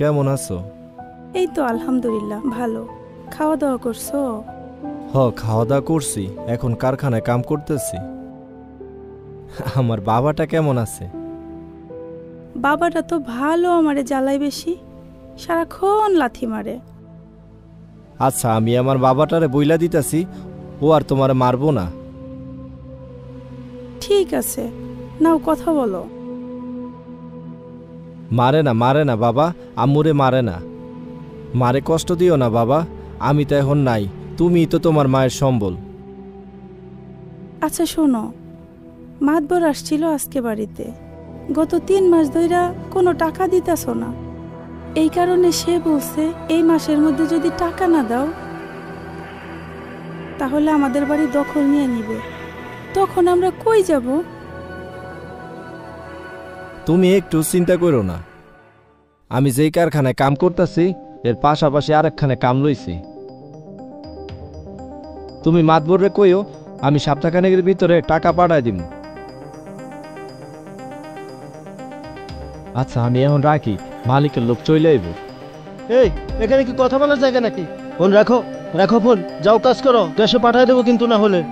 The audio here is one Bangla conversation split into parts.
কেমন আছো? এই তো আলহামদুলিল্লাহ ভালো। খাওয়া দাওয়া করছো? খাওয়া দাওয়া করছি, এখন কারখানায় কাম করতেছি। আমার বাবাটা কেমন আছে? বাবাটা তো ভালো, আমারে জ্বালাই বেশি, সারাক্ষণ লাথি মারে। আচ্ছা, আমি আমার বাবাটারে বইলা দিতেছি, ও আর তোমারে মারবো না। ঠিক আছে, নাও কথা বলো। মারে না বাবা, আম্মুরে মারে না। মারে কষ্ট দিও না বাবা, আমি তো এখন নাই, তুমিই তো তোমার মায়ের সম্বল। আচ্ছা শোনো, মাতবর আসছিল আজকে বাড়িতে, গত 3 মাস ধইরা কোনো টাকা দিতেছ না। এই কারণে সে বলছে এই মাসের মধ্যে যদি টাকা না দাও তাহলে আমাদের বাড়ি দখল নিয়ে নিবে। তখন আমরা কই যাব? তুমি একটু চিন্তা করো না, আমি যেই কারখানায় কাম করতেছি এর পাশাপাশি আরেকখানে কাম লইছি। তুমি মাতবরে কইও আমি সপ্তাহখানেকের ভিতরে টাকা পাঠাই দিব। আচ্ছা, আমি এখন রাখি, মালিকের লোক চলে আইব। এই, এখানে কি কথা বলার জায়গা নাকি? ফোন রাখো, রাখো ফোন, যাও কাজ করো, দেশে পাঠায় দেবো কিন্তু না হলে।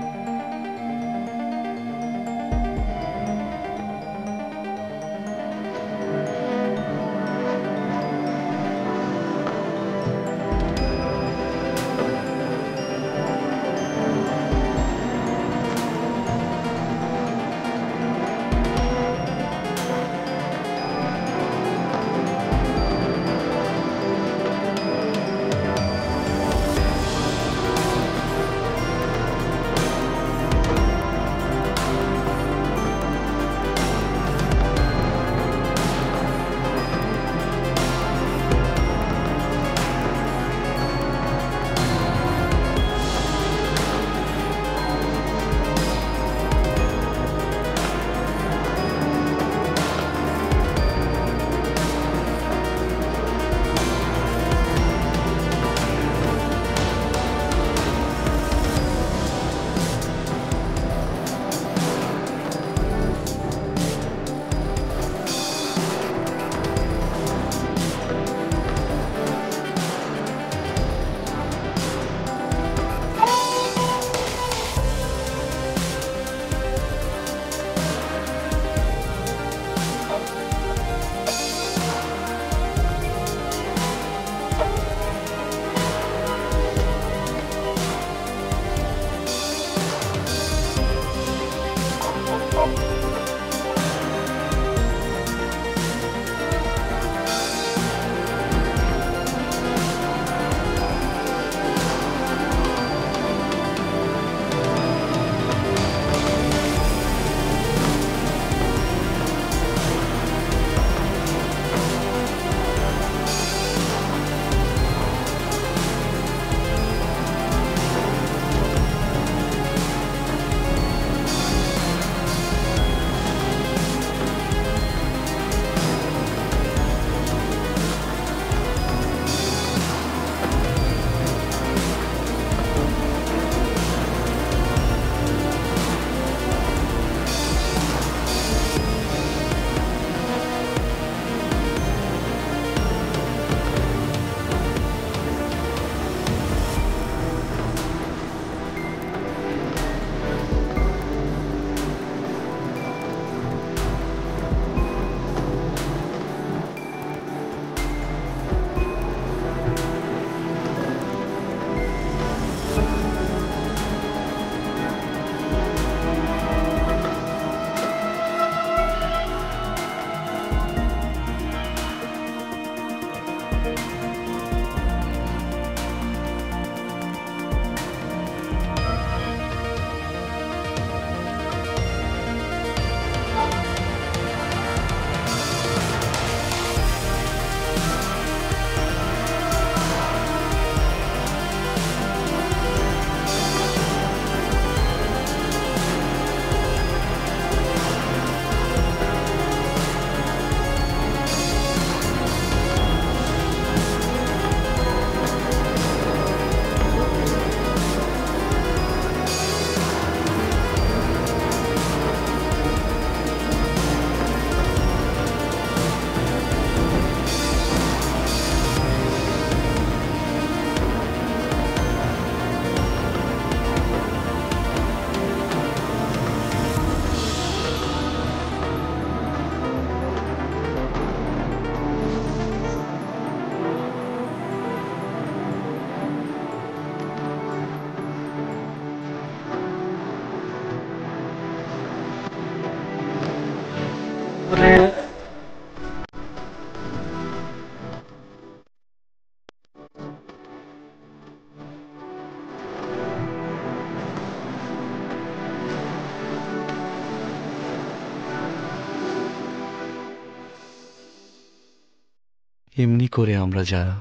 এমনি করে আমরা যারা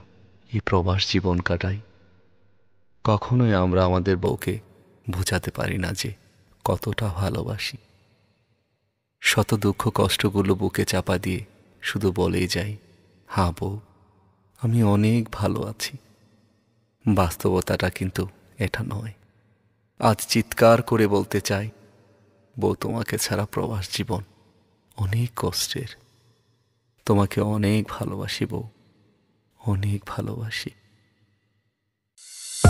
এই প্রবাস জীবন কাটাই, কখনোই আমরা আমাদের বউকে বোঝাতে পারি না যে কতটা ভালোবাসি। শত দুঃখ কষ্টগুলো বুকে চাপা দিয়ে শুধু বলেই যাই, হ্যাঁ বউ, আমি অনেক ভালো আছি। বাস্তবতাটা কিন্তু এটা নয়। আজ চিৎকার করে বলতে চাই, বউ, তোমাকে ছাড়া প্রবাস জীবন অনেক কষ্টের। তোমাকে অনেক ভালোবাসি বউ, অনেক ভালোবাসি।